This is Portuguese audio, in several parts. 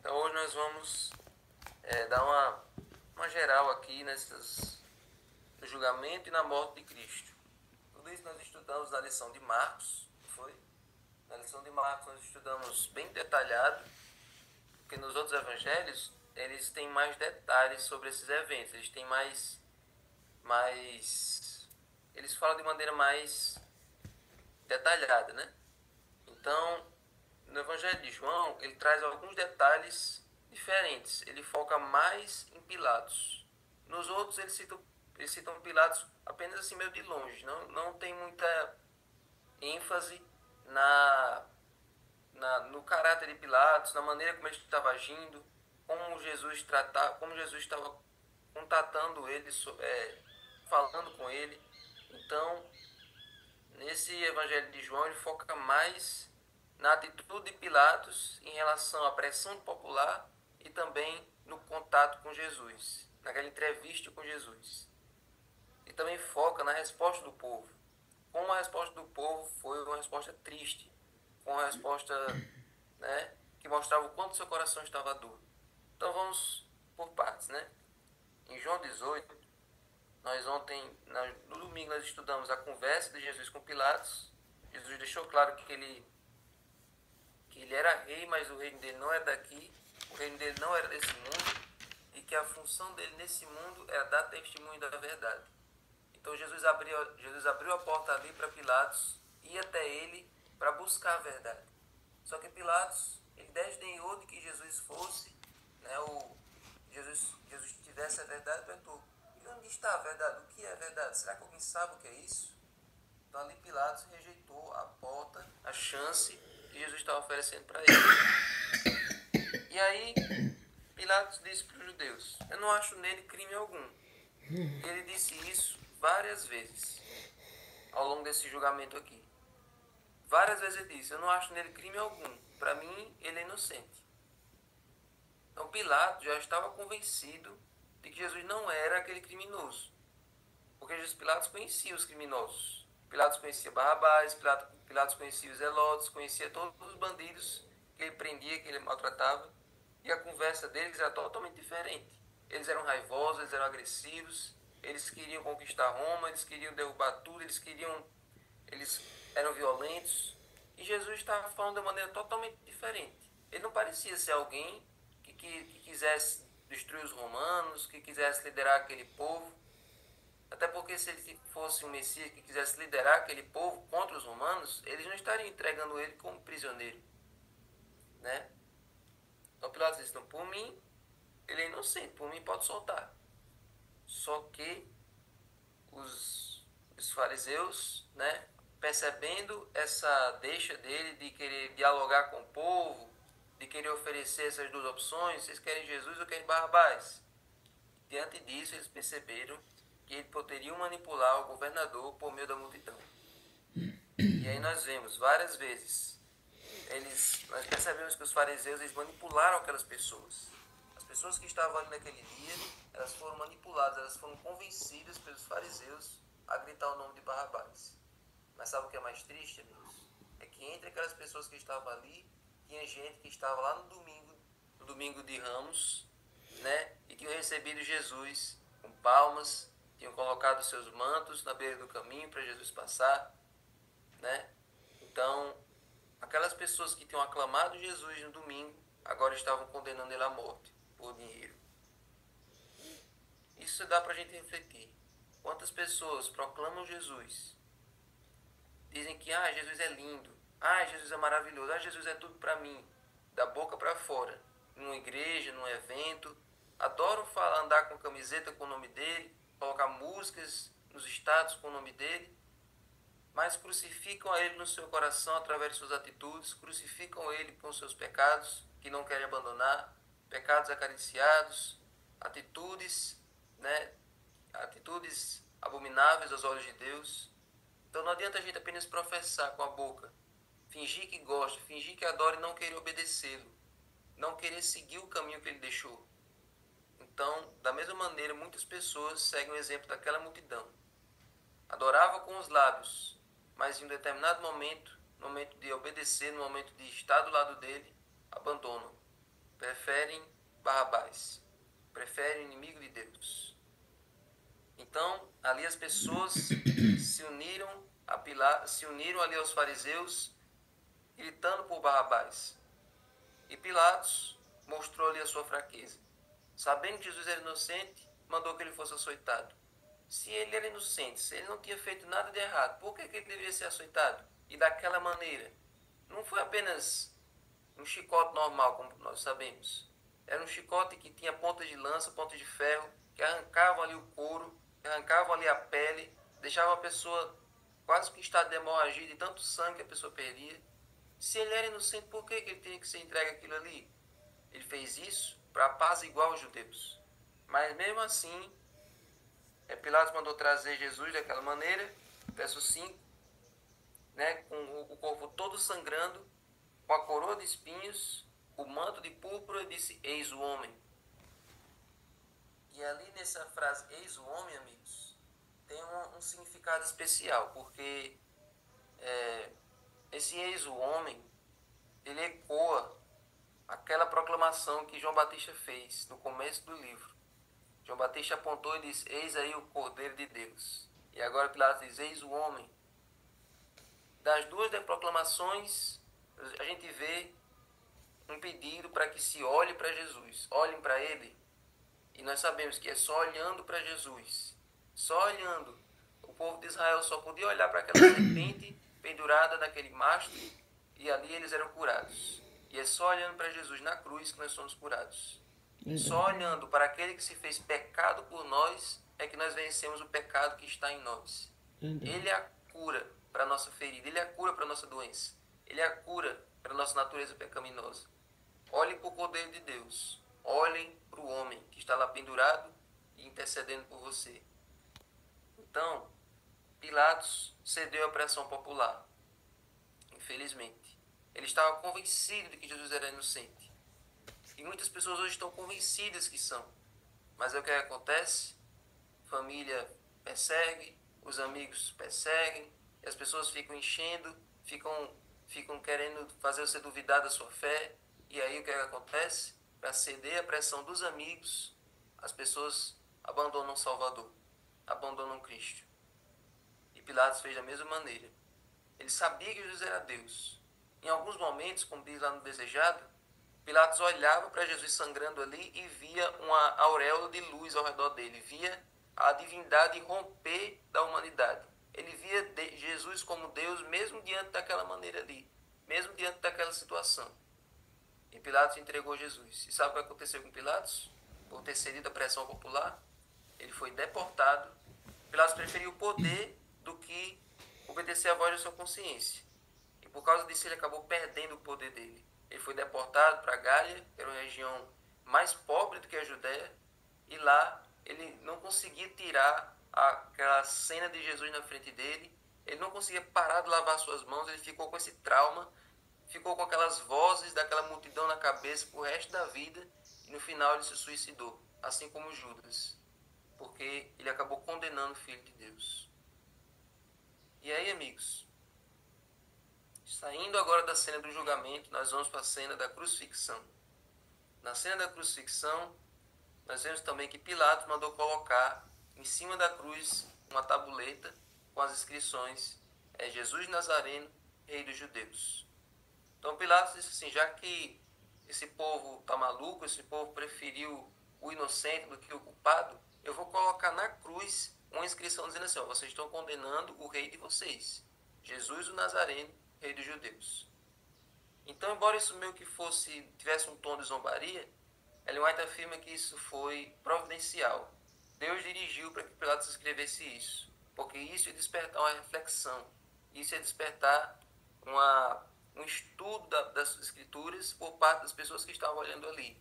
Então hoje nós vamos dar uma geral aqui no julgamento e na morte de Cristo. Tudo isso nós estudamos na lição de Marcos, não foi? Na lição de Marcos nós estudamos bem detalhado, porque nos outros evangelhos eles têm mais detalhes sobre esses eventos, eles têm eles falam de maneira mais detalhada, né? Então, no Evangelho de João, ele traz alguns detalhes diferentes. Ele foca mais em Pilatos. Nos outros, eles citam Pilatos apenas assim meio de longe. Não tem muita ênfase no caráter de Pilatos, na maneira como ele estava agindo, como Jesus estava contatando ele, falando com ele. Então, nesse Evangelho de João, ele foca mais na atitude de Pilatos em relação à pressão popular e também no contato com Jesus, naquela entrevista com Jesus. E também foca na resposta do povo. Como a resposta do povo foi uma resposta triste, foi uma resposta, né, que mostrava o quanto seu coração estava duro. Então vamos por partes, né? Em João 18, no domingo, nós estudamos a conversa de Jesus com Pilatos. Jesus deixou claro que ele era rei, mas o reino dele não era daqui, o reino dele não era desse mundo, e que a função dele nesse mundo era dar testemunho da verdade. Então Jesus abriu a porta ali para Pilatos, ir até ele para buscar a verdade. Só que Pilatos, ele desdenhou de que Jesus fosse, né, Jesus tivesse a verdade, perguntou: e onde está a verdade? O que é a verdade? Será que alguém sabe o que é isso? Então ali Pilatos rejeitou a porta, a chance que Jesus estava oferecendo para ele. E aí Pilatos disse para os judeus: eu não acho nele crime algum. E ele disse isso várias vezes ao longo desse julgamento aqui. Várias vezes ele disse: eu não acho nele crime algum. Para mim, ele é inocente. Então Pilatos já estava convencido de que Jesus não era aquele criminoso. Porque Pilatos conhecia os criminosos. Pilatos conhecia Barrabás, Pilatos conhecia os Zelotes, conhecia todos os bandidos que ele prendia, que ele maltratava. E a conversa deles era totalmente diferente. Eles eram raivosos, eles eram agressivos, eles queriam conquistar Roma, eles queriam derrubar tudo, eles eram violentos. E Jesus estava falando de maneira totalmente diferente. Ele não parecia ser alguém que quisesse destruir os romanos, que quisesse liderar aquele povo. Até porque se ele fosse um Messias que quisesse liderar aquele povo contra os romanos, eles não estariam entregando ele como prisioneiro, né? Então Pilatos disse: não, por mim, ele é inocente, por mim pode soltar. Só que os fariseus, né, percebendo essa deixa dele de querer dialogar com o povo, de querer oferecer essas duas opções: vocês querem Jesus ou querem Barrabás? Diante disso, eles perceberam que ele poderia manipular o governador por meio da multidão. E aí nós vemos várias vezes, nós percebemos que os fariseus eles manipularam aquelas pessoas. As pessoas que estavam ali naquele dia, elas foram manipuladas, elas foram convencidas pelos fariseus a gritar o nome de Barrabás. Mas sabe o que é mais triste, amigos? É que entre aquelas pessoas que estavam ali, tinha gente que estava lá no domingo de Ramos, né? E tinham recebido Jesus com palmas, tinham colocado seus mantos na beira do caminho para Jesus passar, né? Então, aquelas pessoas que tinham aclamado Jesus no domingo, agora estavam condenando ele à morte por dinheiro. Isso dá para a gente refletir. Quantas pessoas proclamam Jesus, dizem que Jesus é lindo, Jesus é maravilhoso, Jesus é tudo para mim, da boca para fora, numa igreja, num evento, adoram andar com camiseta com o nome dele, colocar músicas nos status com o nome dele, mas crucificam a ele no seu coração através de suas atitudes, crucificam ele com seus pecados que não querem abandonar, pecados acariciados, atitudes, né, atitudes abomináveis aos olhos de Deus. Então não adianta a gente apenas professar com a boca, fingir que gosta, fingir que adora e não querer obedecê-lo, não querer seguir o caminho que ele deixou. Então, da mesma maneira, muitas pessoas seguem o exemplo daquela multidão. Adorava com os lábios, mas em um determinado momento, no momento de obedecer, no momento de estar do lado dele, abandonam. preferem Barrabás, preferem o inimigo de Deus. Então, ali as pessoas se uniram ali aos fariseus, gritando por Barrabás. E Pilatos mostrou ali a sua fraqueza. Sabendo que Jesus era inocente, mandou que ele fosse açoitado. Se ele era inocente, se ele não tinha feito nada de errado, por que ele deveria ser açoitado? E daquela maneira? Não foi apenas um chicote normal, como nós sabemos. Era um chicote que tinha pontas de lança, pontas de ferro, que arrancavam ali o couro, que arrancavam ali a pele, deixavam a pessoa quase que em estado de hemorragia, de tanto sangue que a pessoa perdia. Se ele era inocente, por que ele tinha que ser entregue aquilo ali? Ele fez isso para apaziguar os judeus. Mas mesmo assim, Pilatos mandou trazer Jesus daquela maneira, verso 5, né, com o corpo todo sangrando, com a coroa de espinhos, o manto de púrpura, disse: eis o homem. E ali nessa frase, eis o homem, amigos, tem um significado especial, porque esse eis o homem, ele ecoa aquela proclamação que João Batista fez no começo do livro. João Batista apontou e disse: eis aí o Cordeiro de Deus. E agora Pilatos diz: eis o homem. Das duas proclamações, a gente vê um pedido para que se olhe para Jesus, olhem para ele. E nós sabemos que é só olhando para Jesus, só olhando. O povo de Israel só podia olhar para aquela serpente pendurada naquele mastro, e ali eles eram curados. E é só olhando para Jesus na cruz que nós somos curados. Só olhando para aquele que se fez pecado por nós é que nós vencemos o pecado que está em nós. Ele é a cura para a nossa ferida, ele é a cura para a nossa doença, ele é a cura para a nossa natureza pecaminosa. Olhem para o Cordeiro de Deus, olhem para o homem que está lá pendurado e intercedendo por você. Então, Pilatos cedeu à pressão popular, infelizmente. Ele estava convencido de que Jesus era inocente. E muitas pessoas hoje estão convencidas que são. Mas é o que acontece? Família persegue, os amigos perseguem, e as pessoas ficam enchendo, ficam querendo fazer você duvidar da sua fé. E aí o que acontece? Para ceder à pressão dos amigos, as pessoas abandonam o Salvador, abandonam Cristo. E Pilatos fez da mesma maneira. Ele sabia que Jesus era Deus. Em alguns momentos, como diz lá no Desejado, Pilatos olhava para Jesus sangrando ali e via uma auréola de luz ao redor dele. Via a divindade romper da humanidade. Ele via Jesus como Deus mesmo diante daquela maneira ali. Mesmo diante daquela situação. E Pilatos entregou Jesus. E sabe o que aconteceu com Pilatos? Por ter cedido à pressão popular, ele foi deportado. Pilatos preferiu o poder do que obedecer à voz da sua consciência. E por causa disso ele acabou perdendo o poder dele. Ele foi deportado para Gália, que era uma região mais pobre do que a Judéia, e lá ele não conseguia tirar aquela cena de Jesus na frente dele, ele não conseguia parar de lavar suas mãos, ele ficou com esse trauma, ficou com aquelas vozes daquela multidão na cabeça pro resto da vida, e no final ele se suicidou, assim como Judas, porque ele acabou condenando o Filho de Deus. E aí, amigos, saindo agora da cena do julgamento, nós vamos para a cena da crucifixão. Na cena da crucifixão, nós vemos também que Pilatos mandou colocar em cima da cruz uma tabuleta com as inscrições: Jesus Nazareno, Rei dos Judeus. Então Pilatos disse assim: já que esse povo está maluco, esse povo preferiu o inocente do que o culpado, eu vou colocar na cruz uma inscrição dizendo assim: ó, vocês estão condenando o rei de vocês, Jesus o Nazareno, Rei dos Judeus. Então, embora isso meio que tivesse um tom de zombaria, Ellen White afirma que isso foi providencial. Deus dirigiu para que Pilatos escrevesse isso, porque isso ia despertar uma reflexão, isso ia despertar um estudo das escrituras por parte das pessoas que estavam olhando ali.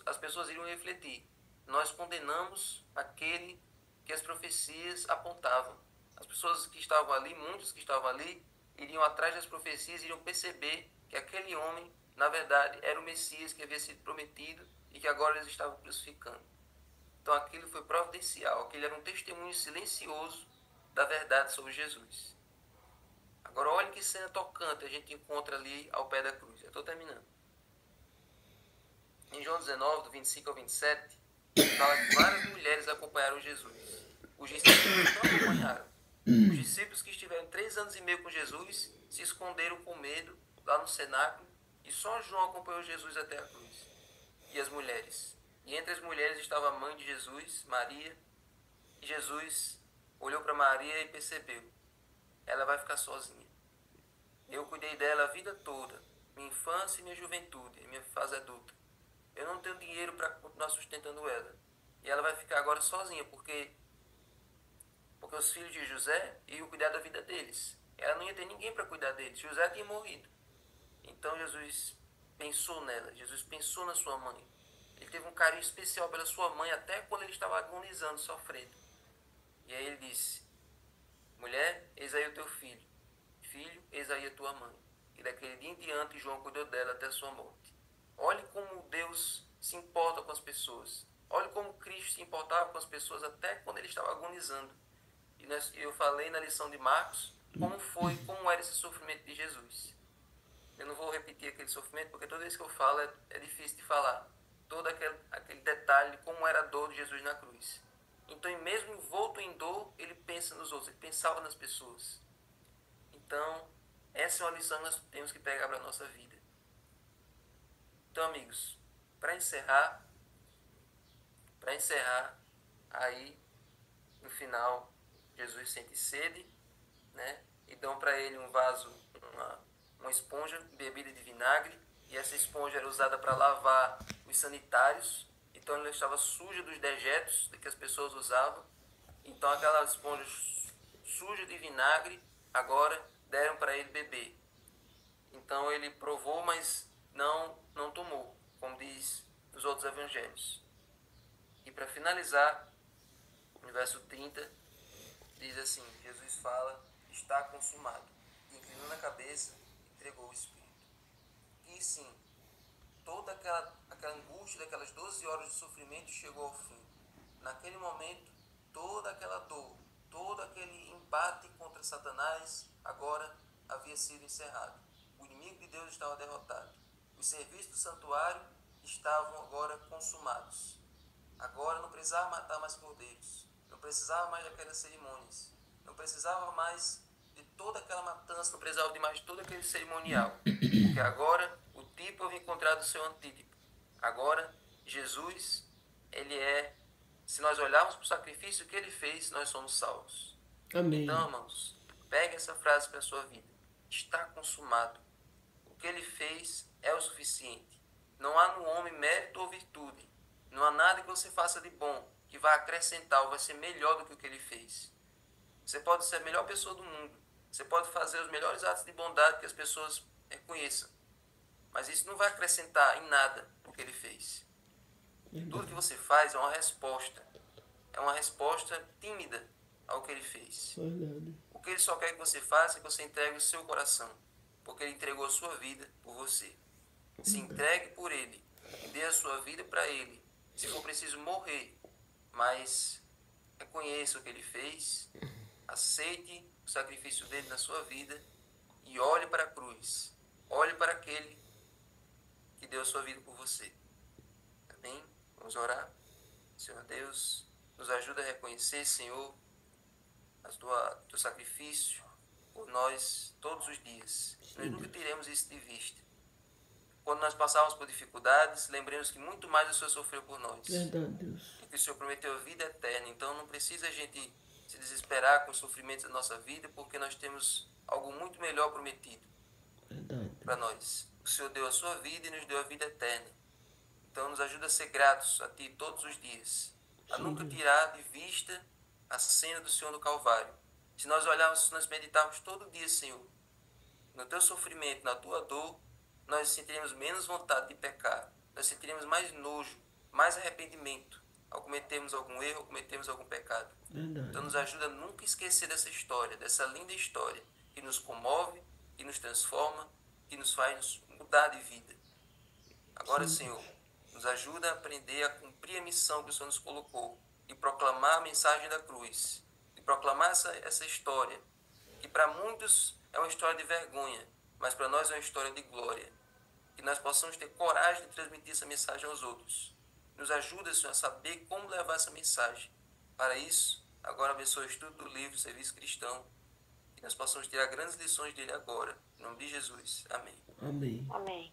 As pessoas iriam refletir: nós condenamos aquele que as profecias apontavam. As pessoas que estavam ali, muitos que estavam ali, iriam atrás das profecias, iriam perceber que aquele homem, na verdade, era o Messias que havia sido prometido e que agora eles estavam crucificando. Então aquilo foi providencial, aquele era um testemunho silencioso da verdade sobre Jesus. Agora olha que cena tocante a gente encontra ali ao pé da cruz. Eu estou terminando. Em João 19, do 25 ao 27, fala que várias mulheres acompanharam Jesus. Os discípulos não acompanharam. Os discípulos que estiveram 3 anos e meio com Jesus se esconderam com medo lá no cenáculo e só João acompanhou Jesus até a cruz. E as mulheres? E entre as mulheres estava a mãe de Jesus, Maria, e Jesus olhou para Maria e percebeu, ela vai ficar sozinha. Eu cuidei dela a vida toda, minha infância e minha juventude, e minha fase adulta. Eu não tenho dinheiro para continuar sustentando ela. E ela vai ficar agora sozinha, porque os filhos de José iam cuidar da vida deles. Ela não ia ter ninguém para cuidar deles. José tinha morrido. Então Jesus pensou nela. Jesus pensou na sua mãe. Ele teve um carinho especial pela sua mãe até quando ele estava agonizando, sofrendo. E aí ele disse, mulher, eis aí o teu filho. Filho, eis aí a tua mãe. E daquele dia em diante, João cuidou dela até a sua morte. Olhe como Deus se importa com as pessoas. Olhe como Cristo se importava com as pessoas até quando ele estava agonizando. E eu falei na lição de Marcos como era esse sofrimento de Jesus. Eu não vou repetir aquele sofrimento, porque toda vez que eu falo é difícil de falar. Todo aquele detalhe de como era a dor de Jesus na cruz. Então, mesmo envolto em dor, ele pensa nos outros, ele pensava nas pessoas. Então, essa é uma lição que nós temos que pegar para a nossa vida. Então, amigos, para encerrar, aí, no final, Jesus sente sede, né? E dão para ele um vaso, uma esponja bebida de vinagre, e essa esponja era usada para lavar os sanitários, então ele estava suja dos dejetos que as pessoas usavam. Então aquela esponja suja de vinagre, agora deram para ele beber. Então ele provou, mas não tomou, como diz nos outros evangelhos. E para finalizar, no verso 30, diz assim, Jesus fala, está consumado. E inclinando a cabeça, entregou o Espírito. E sim, toda aquela angústia daquelas 12 horas de sofrimento chegou ao fim. Naquele momento, toda aquela dor, todo aquele embate contra Satanás, agora havia sido encerrado. O inimigo de Deus estava derrotado. Os serviços do santuário estavam agora consumados. Agora não precisava matar mais cordeiros. Não precisava mais daquelas cerimônias. Não precisava mais de toda aquela matança. Não precisava de mais todo aquele cerimonial. Porque agora o tipo havia encontrado o seu antítipo. Agora Jesus, ele é... Se nós olharmos para o sacrifício que ele fez, nós somos salvos. Amém. Então, irmãos, pegue essa frase para a sua vida. Está consumado. O que ele fez é o suficiente. Não há no homem mérito ou virtude. Não há nada que você faça de bom que vai acrescentar ou vai ser melhor do que o que ele fez. Você pode ser a melhor pessoa do mundo. Você pode fazer os melhores atos de bondade que as pessoas reconheçam. Mas isso não vai acrescentar em nada o que ele fez. Tudo que você faz é uma resposta. É uma resposta tímida ao que ele fez. Verdade. O que ele só quer que você faça é que você entregue o seu coração. Porque ele entregou a sua vida por você. Se entregue por ele. E dê a sua vida para ele. Se for preciso morrer. Mas reconheça o que ele fez. Aceite o sacrifício dele na sua vida. E olhe para a cruz. Olhe para aquele que deu a sua vida por você. Amém? Vamos orar. Senhor Deus, nos ajuda a reconhecer, Senhor, teu sacrifício por nós todos os dias. Nós nunca teremos isso de vista. Quando nós passarmos por dificuldades, lembremos que muito mais o Senhor sofreu por nós. Verdade, Deus. E que o Senhor prometeu a vida eterna. Então não precisa a gente se desesperar com os sofrimentos da nossa vida, porque nós temos algo muito melhor prometido para nós. O Senhor deu a sua vida e nos deu a vida eterna. Então nos ajuda a ser gratos a Ti todos os dias. A nunca tirar de vista a cena do Senhor no Calvário. Se nós olharmos, se nós meditarmos todo dia, Senhor, no Teu sofrimento, na Tua dor, nós sentiremos menos vontade de pecar. Nós sentiremos mais nojo, mais arrependimento ao cometermos algum erro, ao cometermos algum pecado. Verdade. Então nos ajuda a nunca esquecer dessa história, dessa linda história, que nos comove, que nos transforma, que nos faz mudar de vida. Agora, Senhor, nos ajuda a aprender a cumprir a missão que o Senhor nos colocou e proclamar a mensagem da cruz, e proclamar essa história, que para muitos é uma história de vergonha, mas para nós é uma história de glória. que nós possamos ter coragem de transmitir essa mensagem aos outros. Nos ajuda, Senhor, a saber como levar essa mensagem. Para isso, agora abençoe o estudo do livro Serviço Cristão, que nós possamos tirar grandes lições dele agora. Em nome de Jesus. Amém. Amém. Amém.